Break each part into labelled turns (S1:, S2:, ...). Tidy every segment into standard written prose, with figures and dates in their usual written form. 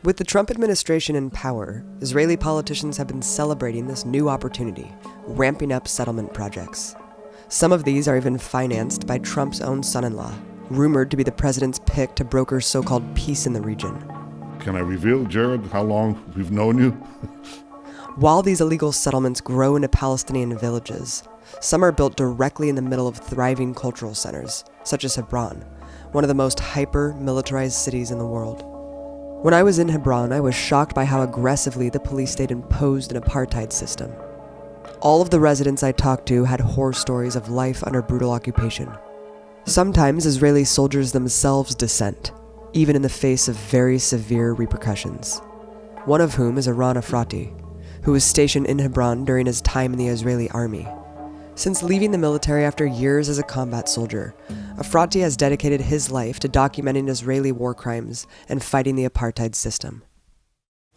S1: With the Trump administration in power, Israeli politicians have been celebrating this new opportunity, ramping up settlement projects. Some of these are even financed by Trump's own son-in-law, rumored to be the president's pick to broker so-called peace in the region.
S2: Can I reveal, Jared, how long we've known you?
S1: While these illegal settlements grow into Palestinian villages, some are built directly in the middle of thriving cultural centers, such as Hebron, one of the most hyper-militarized cities in the world. When I was in Hebron, I was shocked by how aggressively the police state imposed an apartheid system. All of the residents I talked to had horror stories of life under brutal occupation. Sometimes Israeli soldiers themselves dissent, even in the face of very severe repercussions. One of whom is Eran Efrati, who was stationed in Hebron during his time in the Israeli army. Since leaving the military after years as a combat soldier, Efrati has dedicated his life to documenting Israeli war crimes and fighting the apartheid system.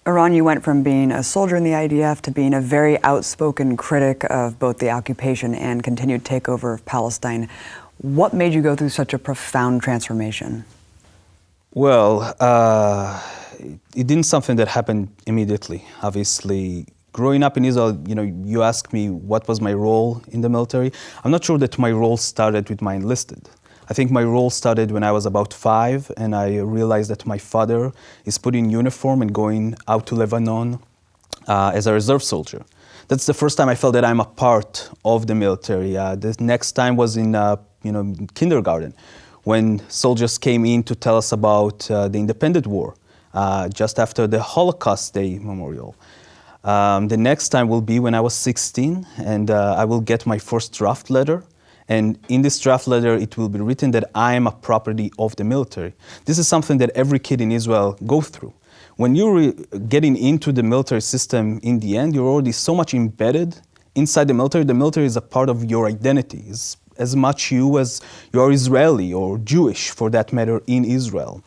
S3: Eran, you went from being a soldier in the IDF to being a very outspoken critic of both the occupation and continued takeover of Palestine. What made you go through such a profound transformation?
S4: Well, it didn't something that happened immediately. Obviously, growing up in Israel, you ask me what was my role in the military. I'm not sure that my role started with my enlisted. I think my role started when I was about 5, and I realized that my father is putting uniform and going out to Lebanon as a reserve soldier. That's the first time I felt that I'm a part of the military. The next time was in kindergarten, when soldiers came in to tell us about the Independent War, just after the Holocaust Day Memorial. The next time will be when I was 16, and I will get my first draft letter. And in this draft letter, it will be written that I am a property of the military. This is something that every kid in Israel go through. When you're getting into the military system, in the end, you're already so much embedded inside the military. The military is a part of your identity. It's as much you as you are Israeli or Jewish, for that matter, in Israel.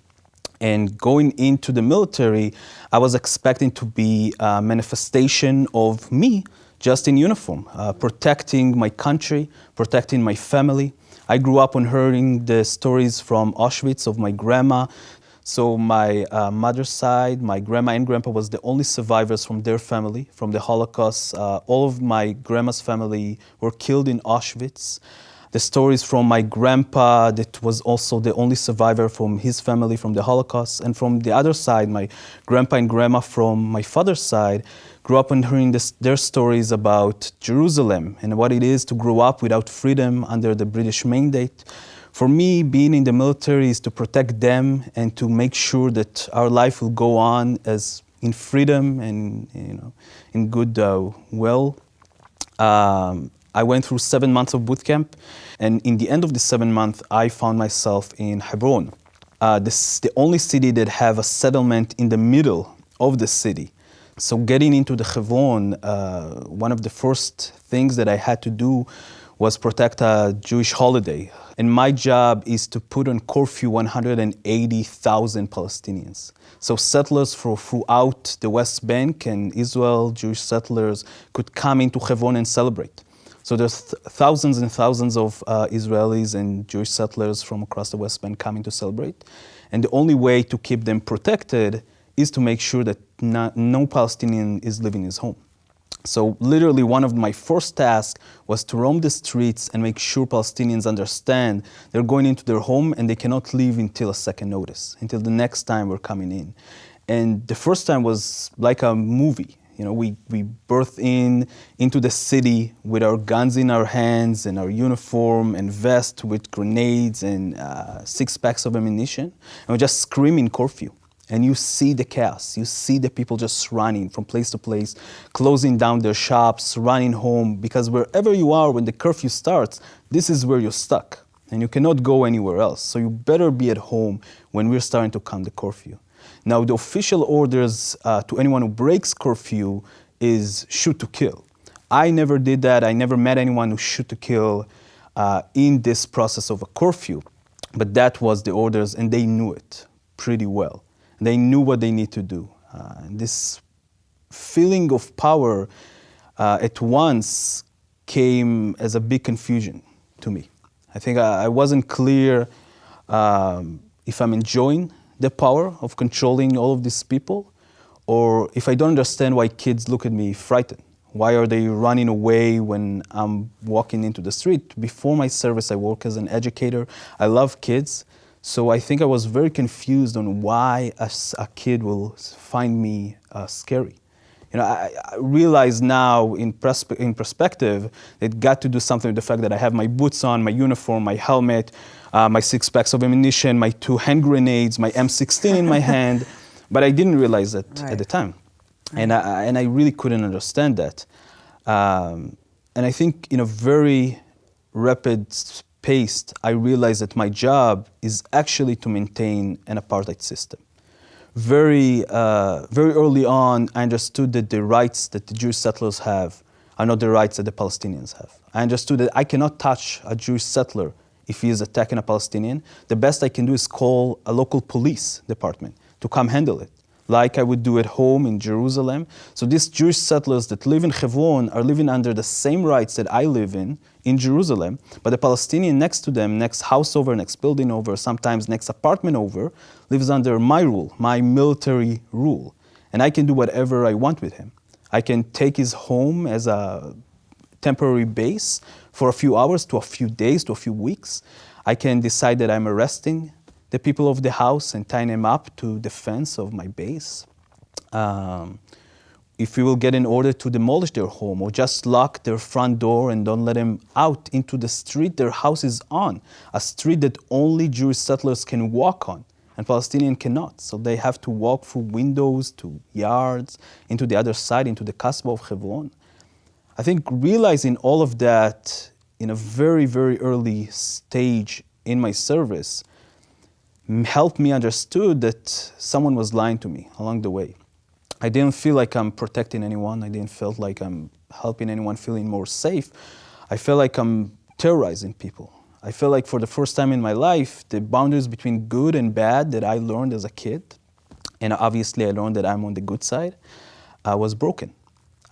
S4: And going into the military, I was expecting to be a manifestation of me, just in uniform, protecting my country, protecting my family. I grew up on hearing the stories from Auschwitz of my grandma. So my mother's side, my grandma and grandpa was the only survivors from their family, from the Holocaust. All of my grandma's family were killed in Auschwitz. The stories from my grandpa, that was also the only survivor from his family from the Holocaust. And from the other side, my grandpa and grandma from my father's side grew up on hearing their stories about Jerusalem and what it is to grow up without freedom under the British mandate. For me, being in the military is to protect them and to make sure that our life will go on as in freedom and in good will. I went through 7 months of boot camp, and in the end of the 7 months, I found myself in Hebron. This is the only city that have a settlement in the middle of the city. So getting into the Hebron, one of the first things that I had to do was protect a Jewish holiday. And my job is to put on curfew 180,000 Palestinians. So settlers throughout the West Bank and Israel, Jewish settlers, could come into Hebron and celebrate. So there's thousands and thousands of Israelis and Jewish settlers from across the West Bank coming to celebrate. And the only way to keep them protected is to make sure that no Palestinian is leaving his home. So literally one of my first tasks was to roam the streets and make sure Palestinians understand they're going into their home and they cannot leave until a second notice, until the next time we're coming in. And the first time was like a movie. We birthed into the city with our guns in our hands and our uniform and vest with grenades and 6 packs of ammunition. And we're just screaming curfew. And you see the chaos. You see the people just running from place to place, closing down their shops, running home. Because wherever you are when the curfew starts, this is where you're stuck. And you cannot go anywhere else. So you better be at home when we're starting to count the curfew. Now, the official orders to anyone who breaks curfew is shoot to kill. I never did that. I never met anyone who shoot to kill in this process of a curfew. But that was the orders, and they knew it pretty well. They knew what they need to do. This feeling of power at once came as a big confusion to me. I think I wasn't clear if I'm enjoying the power of controlling all of these people, or if I don't understand why kids look at me frightened. Why are they running away when I'm walking into the street? Before my service, I work as an educator. I love kids. So I think I was very confused on why a kid will find me scary. You know, I realize now in perspective, it got to do something with the fact that I have my boots on, my uniform, my helmet, my 6 packs of ammunition, my 2 hand grenades, my M16 in my hand. But I didn't realize that at the time. And I really couldn't understand that. And I think in a very rapid pace, I realized that my job is actually to maintain an apartheid system. Very early on, I understood that the rights that the Jewish settlers have are not the rights that the Palestinians have. I understood that I cannot touch a Jewish settler if he is attacking a Palestinian. The best I can do is call a local police department to come handle it, like I would do at home in Jerusalem. So these Jewish settlers that live in Hebron are living under the same rights that I live in Jerusalem, but the Palestinian next to them, next house over, next building over, sometimes next apartment over, lives under my rule, my military rule. And I can do whatever I want with him. I can take his home as a temporary base for a few hours to a few days to a few weeks. I can decide that I'm arresting the people of the house and tying them up to the fence of my base. If we will get an order to demolish their home or just lock their front door and don't let them out into the street their house is on, a street that only Jewish settlers can walk on and Palestinians cannot. So they have to walk through windows to yards, into the other side, into the Kasbah of Hebron. I think realizing all of that in a very, very early stage in my service helped me understood that someone was lying to me along the way. I didn't feel like I'm protecting anyone. I didn't feel like I'm helping anyone feeling more safe. I felt like I'm terrorizing people. I felt like for the first time in my life, the boundaries between good and bad that I learned as a kid, and obviously I learned that I'm on the good side, was broken.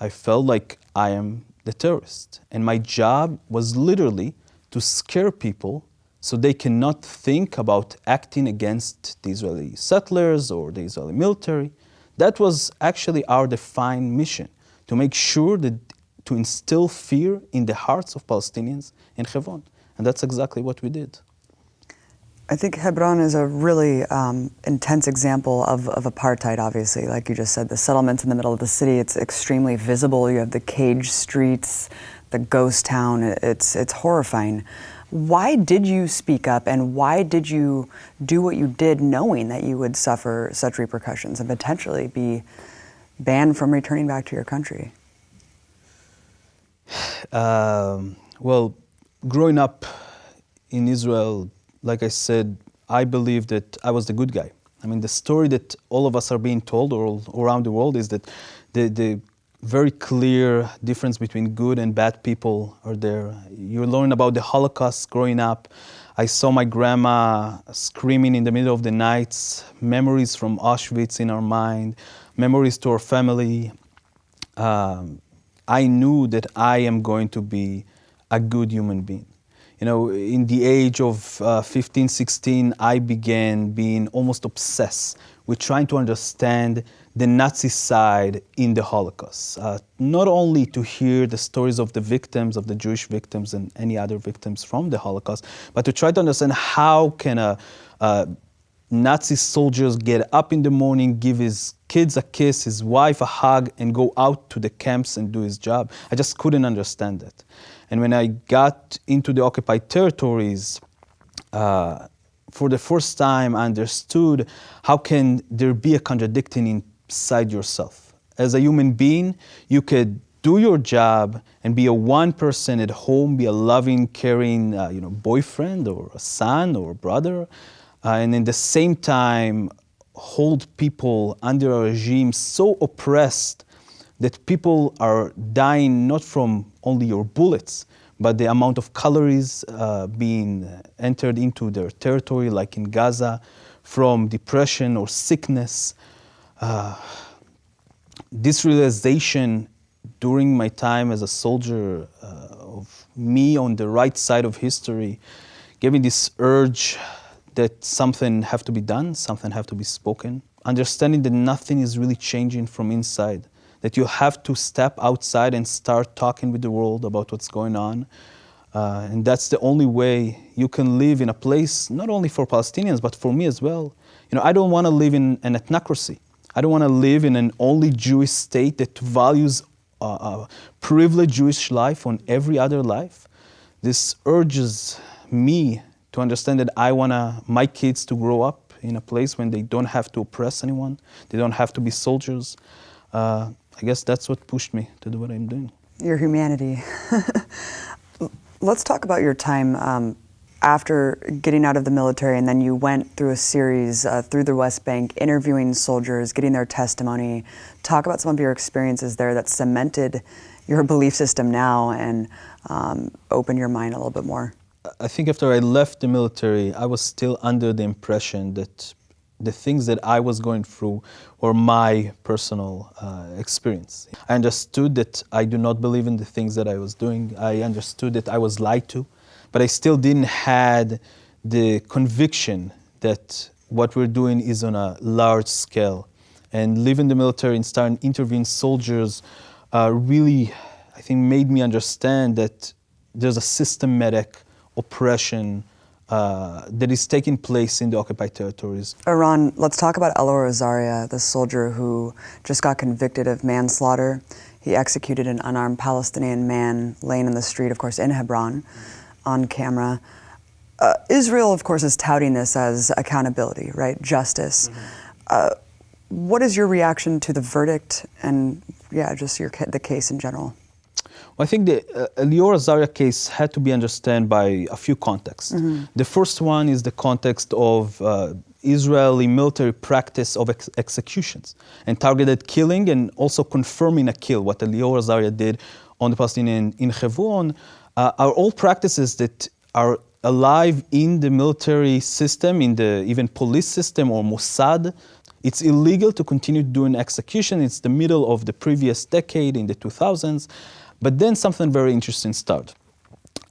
S4: I felt like I am the terrorist. And my job was literally to scare people so they cannot think about acting against the Israeli settlers or the Israeli military. That was actually our defined mission, to make sure that to instill fear in the hearts of Palestinians in Hebron. And that's exactly what we did.
S3: I think Hebron is a really intense example of apartheid, obviously. Like you just said, the settlements in the middle of the city, it's extremely visible. You have the cage streets, the ghost town. It's horrifying. Why did you speak up and why did you do what you did knowing that you would suffer such repercussions and potentially be banned from returning back to your country?
S4: Well, growing up in Israel, like I said, I believe that I was the good guy. I mean, the story that all of us are being told all around the world is that the very clear difference between good and bad people are there. You learn about the Holocaust growing up. I saw my grandma screaming in the middle of the nights, memories from Auschwitz in our mind, memories to our family. I knew that I am going to be a good human being. You know, in the age of 15, 16, I began being almost obsessed with trying to understand the Nazi side in the Holocaust. Not only to hear the stories of the victims, of the Jewish victims and any other victims from the Holocaust, but to try to understand how can a Nazi soldiers get up in the morning, give his kids a kiss, his wife a hug, and go out to the camps and do his job. I just couldn't understand that. And when I got into the occupied territories, for the first time I understood how can there be a contradiction inside yourself. As a human being, you could do your job and be a one person at home, be a loving, caring boyfriend or a son or a brother, and in the same time hold people under a regime so oppressed that people are dying not from only your bullets, but the amount of calories being entered into their territory, like in Gaza, from depression or sickness. This realization during my time as a soldier of me on the right side of history gave me this urge that something have to be done, something have to be spoken. understanding that nothing is really changing from inside, that you have to step outside and start talking with the world about what's going on. And that's the only way you can live in a place, not only for Palestinians, but for me as well. I don't want to live in an ethnocracy. I don't want to live in an only Jewish state that values privileged Jewish life on every other life. This urges me to understand that I want my kids to grow up in a place when they don't have to oppress anyone, they don't have to be soldiers. I guess that's what pushed me to do what I'm doing.
S3: Your humanity. Let's talk about your time after getting out of the military, and then you went through a series through the West Bank, interviewing soldiers, getting their testimony. Talk about some of your experiences there that cemented your belief system now and opened your mind a little bit more.
S4: I think after I left the military, I was still under the impression that the things that I was going through were my personal experience. I understood that I do not believe in the things that I was doing. I understood that I was lied to, but I still didn't have the conviction that what we're doing is on a large scale. And leaving the military and starting interviewing soldiers really, I think, made me understand that there's a systematic oppression that is taking place in the occupied territories.
S3: Eran, let's talk about Elor Azaria, the soldier who just got convicted of manslaughter. He executed an unarmed Palestinian man laying in the street, of course, in Hebron, on camera. Israel, of course, is touting this as accountability, right? Justice. What is your reaction to the verdict and, just the case in general?
S4: Well, I think the Elor Azaria case had to be understood by a few contexts. The first one is the context of Israeli military practice of executions and targeted killing, and also confirming a kill, what Elor Azaria did on the Palestinian in Hebron, are all practices that are alive in the military system, in the even police system or Mossad. It's illegal to continue doing execution. It's the middle of the previous decade, in the 2000s. But then something very interesting started.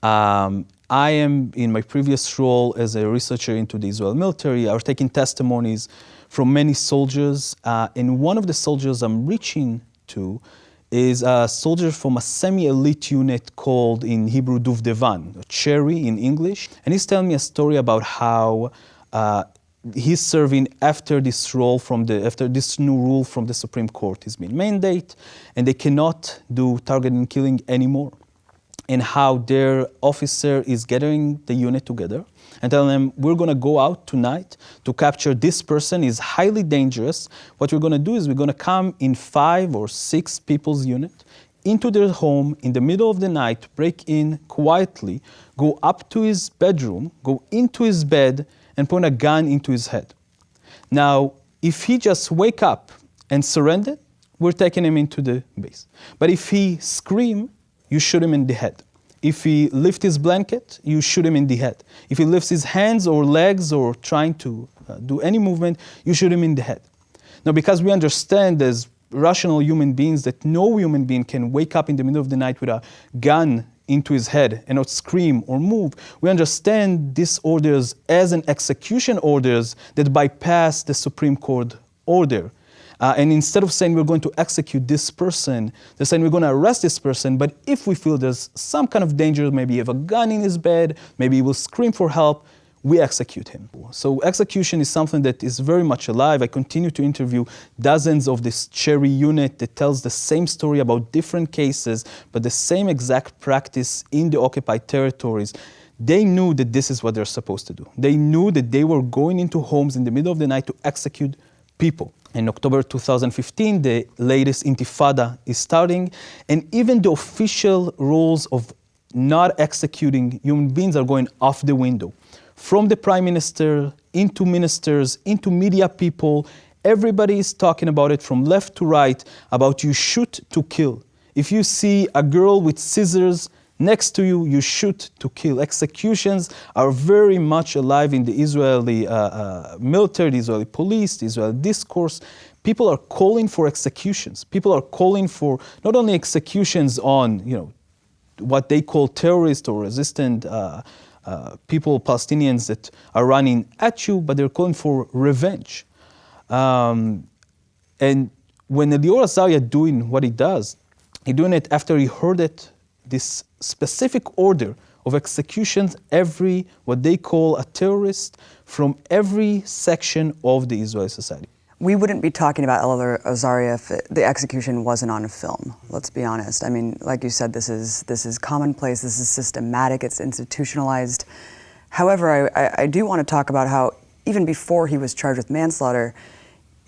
S4: I am, in my previous role as a researcher into the Israeli military, I was taking testimonies from many soldiers. And one of the soldiers I'm reaching to is a soldier from a semi-elite unit called, in Hebrew, Duvdevan, Cherry in English. And he's telling me a story about how he's serving after this new rule from the Supreme Court has been mandated, and they cannot do targeting and killing anymore. And how their officer is gathering the unit together and telling them, we're going to go out tonight to capture this person. Is highly dangerous. What we're going to do is we're going to come in 5 or 6 people's unit into their home in the middle of the night, break in quietly, go up to his bedroom, go into his bed, and point a gun into his head. Now, if he just wake up and surrender, we're taking him into the base. But if he scream, you shoot him in the head. If he lift his blanket, you shoot him in the head. If he lifts his hands or legs or trying to do any movement, you shoot him in the head. Now, because we understand as rational human beings that no human being can wake up in the middle of the night with a gun into his head and not scream or move, we understand these orders as an execution orders that bypass the Supreme Court order. And instead of saying we're going to execute this person, they're saying we're going to arrest this person, but if we feel there's some kind of danger, maybe you have a gun in his bed, maybe he will scream for help, we execute him. So execution is something that is very much alive. I continue to interview dozens of this Cherry unit that tells the same story about different cases, but the same exact practice in the occupied territories. They knew that this is what they're supposed to do. They knew that they were going into homes in the middle of the night to execute people. In October 2015, the latest intifada is starting, and even the official rules of not executing human beings are going off the window. From the prime minister, into ministers, into media people, everybody is talking about it from left to right, about you shoot to kill. If you see a girl with scissors next to you, you shoot to kill. Executions are very much alive in the Israeli military, the Israeli police, the Israeli discourse. People are calling for executions. People are calling for not only executions on, what they call terrorist or resistant people, Palestinians that are running at you, but they're calling for revenge. And when Elior Azaria doing what he does, he doing it after he heard it, this specific order of executions every, what they call a terrorist, from every section of the Israeli society.
S3: We wouldn't be talking about Elior Azaria if the execution wasn't on a film, let's be honest. I mean, like you said, this is commonplace, this is systematic, it's institutionalized. However, I do want to talk about how even before he was charged with manslaughter,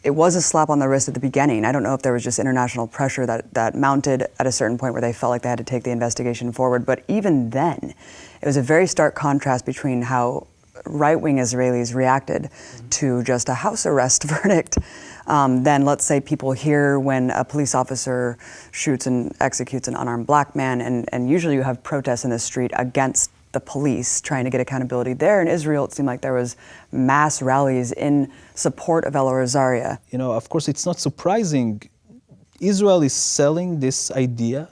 S3: it was a slap on the wrist at the beginning. I don't know if there was just international pressure that mounted at a certain point where they felt like they had to take the investigation forward, but even then, it was a very stark contrast between how right-wing Israelis reacted to just a house arrest verdict. Then let's say people hear when a police officer shoots and executes an unarmed black man, and usually you have protests in the street against the police trying to get accountability. There in Israel, it seemed like there was mass rallies in support of Elior Azaria.
S4: You know, of course, it's not surprising. Israel is selling this idea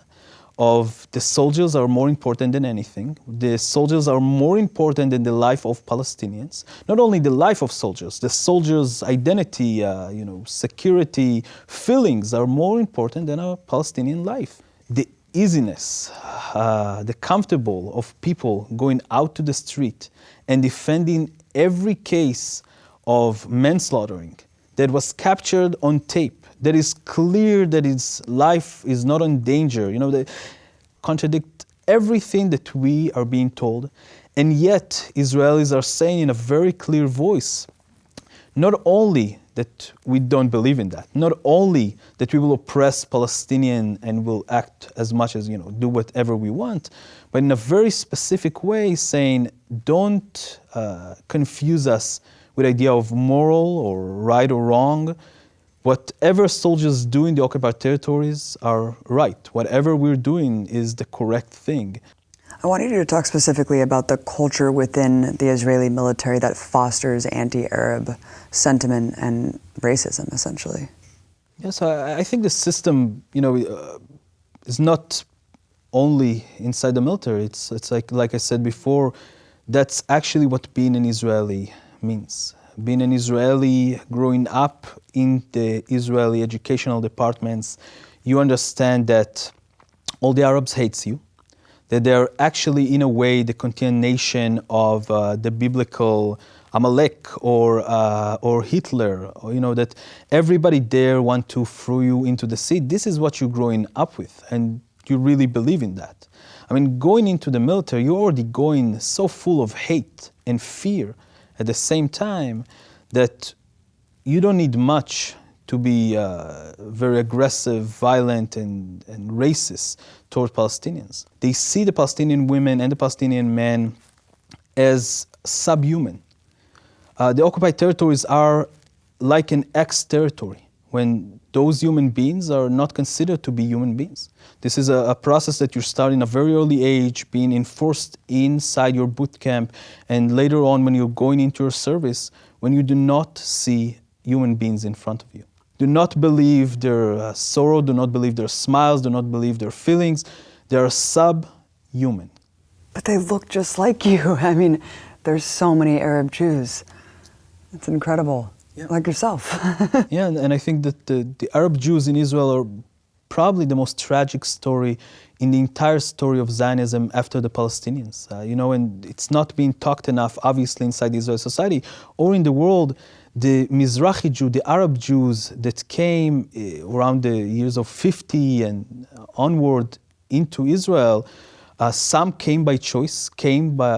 S4: of the soldiers are more important than anything. The soldiers are more important than the life of Palestinians. Not only the life of soldiers, the soldiers' identity, security, feelings are more important than a Palestinian life. The easiness, the comfortable of people going out to the street and defending every case of manslaughtering that was captured on tape, that is clear that his life is not in danger, they contradict everything that we are being told. And yet, Israelis are saying in a very clear voice, not only that we don't believe in that, not only that we will oppress Palestinian and will act as much as, do whatever we want, but in a very specific way saying, don't confuse us with the idea of moral or right or wrong. Whatever soldiers do in the occupied territories are right. Whatever we're doing is the correct thing.
S3: I wanted you to talk specifically about the culture within the Israeli military that fosters anti-Arab sentiment and racism, essentially.
S4: Yes, I think the system, is not only inside the military. It's like I said before, that's actually what being an Israeli means. Being an Israeli, growing up in the Israeli educational departments, you understand that all the Arabs hates you, that they're actually, in a way, the continuation of the biblical Amalek or Hitler, or, that everybody there want to throw you into the sea. This is what you're growing up with, and you really believe in that. I mean, going into the military, you're already going so full of hate and fear at the same time that you don't need much to be very aggressive, violent, and racist toward Palestinians. They see the Palestinian women and the Palestinian men as subhuman. The occupied territories are like an ex-territory when those human beings are not considered to be human beings. This is a process that you start in a very early age, being enforced inside your boot camp, and later on when you're going into your service, when you do not see human beings in front of you. Do not believe their sorrow, do not believe their smiles, do not believe their feelings. They are subhuman.
S3: But they look just like you. I mean, there's so many Arab Jews. It's incredible. Yeah. Like yourself.
S4: Yeah, and I think that the Arab Jews in Israel are probably the most tragic story in the entire story of Zionism after the Palestinians. And it's not being talked enough, obviously, inside the Israeli society or in the world. The Mizrahi Jew, the Arab Jews that came around the years of 50 and onward into Israel, some came by choice,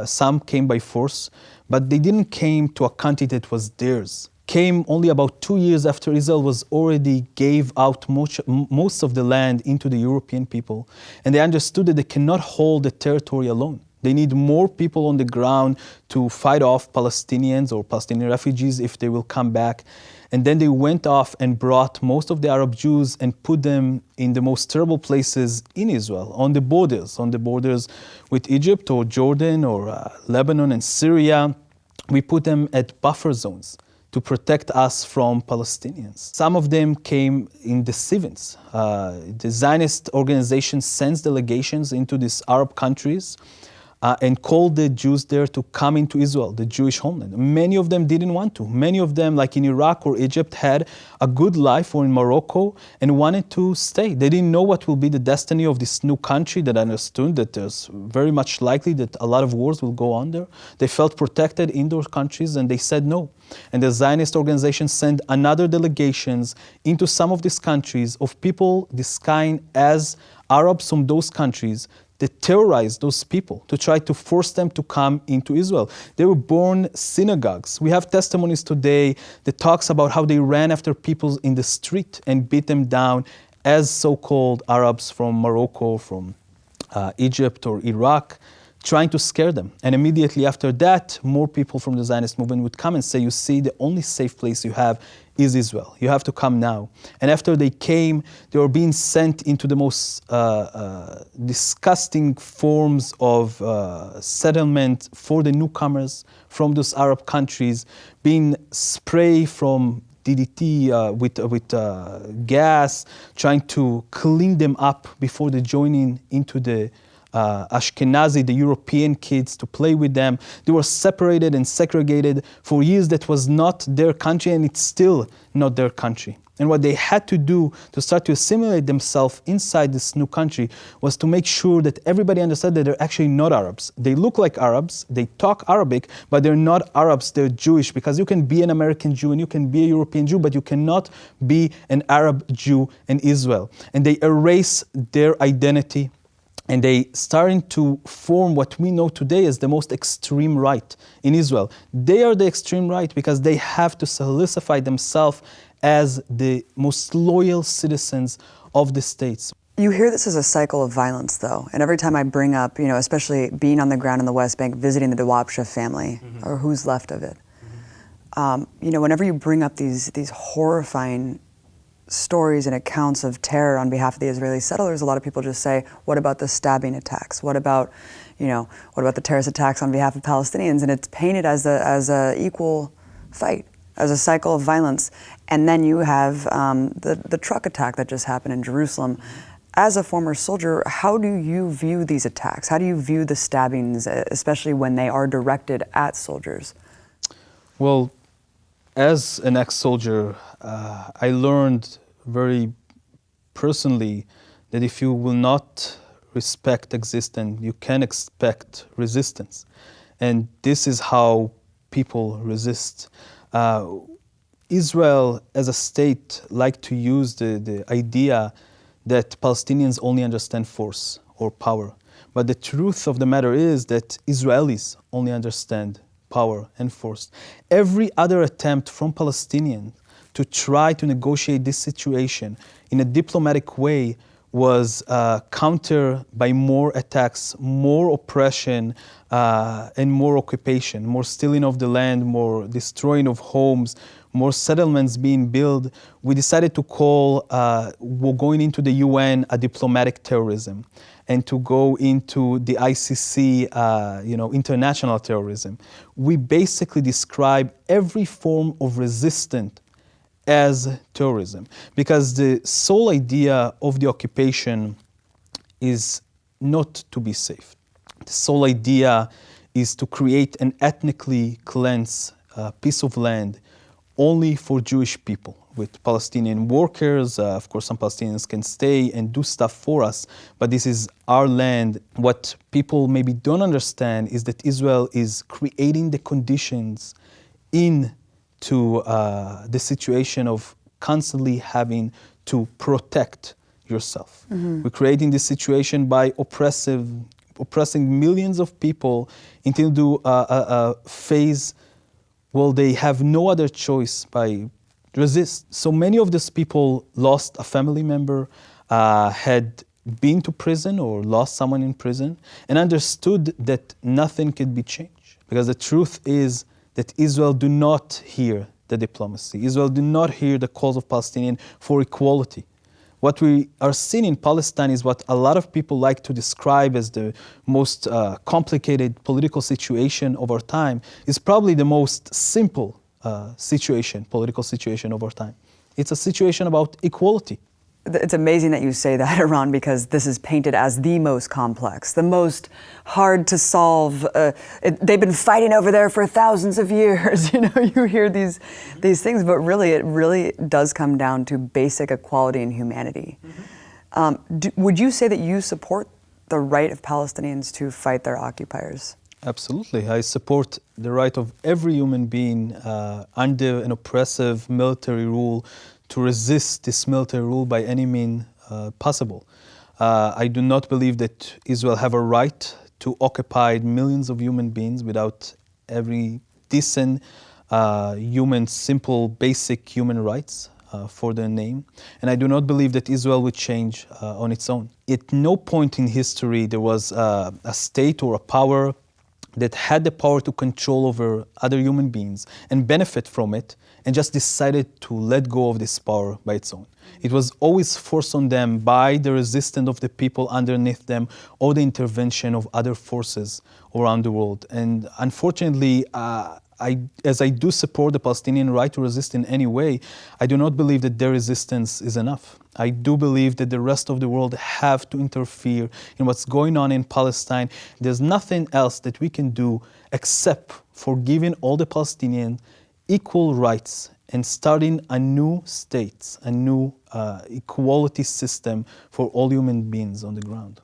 S4: some came by force, but they didn't came to a country that was theirs. Came only about 2 years after Israel was already gave out most of the land into the European people, and they understood that they cannot hold the territory alone. They need more people on the ground to fight off Palestinians or Palestinian refugees if they will come back. And then they went off and brought most of the Arab Jews and put them in the most terrible places in Israel, on the borders with Egypt or Jordan or Lebanon and Syria. We put them at buffer zones to protect us from Palestinians. Some of them came in the 70s. The Zionist organization sends delegations into these Arab countries and called the Jews there to come into Israel, the Jewish homeland. Many of them didn't want to. Many of them, like in Iraq or Egypt, had a good life, or in Morocco, and wanted to stay. They didn't know what will be the destiny of this new country, that understood that there's very much likely that a lot of wars will go on there. They felt protected in those countries, and they said no. And the Zionist organization sent another delegations into some of these countries of people disguised as Arabs from those countries, that terrorized those people to try to force them to come into Israel. They were born synagogues. We have testimonies today that talks about how they ran after people in the street and beat them down as so-called Arabs from Morocco, from Egypt or Iraq, trying to scare them. And immediately after that, more people from the Zionist movement would come and say, you see, the only safe place you have is Israel. You have to come now. And after they came, they were being sent into the most disgusting forms of settlement for the newcomers from those Arab countries, being sprayed from DDT with gas, trying to clean them up before they joining into the Ashkenazi, the European kids, to play with them. They were separated and segregated for years. That was not their country, and it's still not their country. And what they had to do to start to assimilate themselves inside this new country was to make sure that everybody understood that they're actually not Arabs. They look like Arabs, they talk Arabic, but they're not Arabs, they're Jewish, because you can be an American Jew and you can be a European Jew, but you cannot be an Arab Jew in Israel. And they erase their identity, and they starting to form what we know today as the most extreme right in Israel. They are the extreme right because they have to solidify themselves as the most loyal citizens of the states.
S3: You hear this as a cycle of violence, though, and every time I bring up, especially being on the ground in the West Bank, visiting the Dawabsha family, or who's left of it, whenever you bring up these horrifying stories and accounts of terror on behalf of the Israeli settlers, a lot of people just say, what about the stabbing attacks? What about the terrorist attacks on behalf of Palestinians? And it's painted as a equal fight, as a cycle of violence. And then you have the truck attack that just happened in Jerusalem. As a former soldier, how do you view these attacks? How do you view the stabbings, especially when they are directed at soldiers?
S4: Well, as an ex-soldier, I learned very personally that if you will not respect existence, you can expect resistance. And this is how people resist. Israel as a state like to use the idea that Palestinians only understand force or power. But the truth of the matter is that Israelis only understand power and force. Every other attempt from Palestinians to try to negotiate this situation in a diplomatic way was countered by more attacks, more oppression, and more occupation, more stealing of the land, more destroying of homes, more settlements being built. We decided to call going into the UN a diplomatic terrorism, and to go into the ICC, international terrorism. We basically describe every form of resistance as terrorism, because the sole idea of the occupation is not to be safe. The sole idea is to create an ethnically cleansed piece of land only for Jewish people, with Palestinian workers. Of course, some Palestinians can stay and do stuff for us, but this is our land. What people maybe don't understand is that Israel is creating the conditions into the situation of constantly having to protect yourself. We're creating this situation by oppressing millions of people into a phase. Well, they have no other choice but resist. So many of these people lost a family member, had been to prison or lost someone in prison, and understood that nothing could be changed. Because the truth is that Israel do not hear the diplomacy. Israel do not hear the calls of Palestinians for equality. What we are seeing in Palestine is what a lot of people like to describe as the most complicated political situation of our time, is probably the most simple political situation of our time. It's a situation about equality.
S3: It's amazing that you say that, Iran, because this is painted as the most complex, the most hard to solve. They've been fighting over there for thousands of years. You hear these things, but really, it really does come down to basic equality and humanity. Would you say that you support the right of Palestinians to fight their occupiers?
S4: Absolutely. I support the right of every human being under an oppressive military rule to resist this military rule by any means possible. I do not believe that Israel have a right to occupy millions of human beings without every decent human, simple, basic human rights for their name. And I do not believe that Israel would change on its own. At no point in history there was a state or a power that had the power to control over other human beings and benefit from it and just decided to let go of this power by its own. It was always forced on them by the resistance of the people underneath them or the intervention of other forces around the world. And unfortunately, as I do support the Palestinian right to resist in any way, I do not believe that their resistance is enough. I do believe that the rest of the world have to interfere in what's going on in Palestine. There's nothing else that we can do except for giving all the Palestinians equal rights and starting a new state, a new equality system for all human beings on the ground.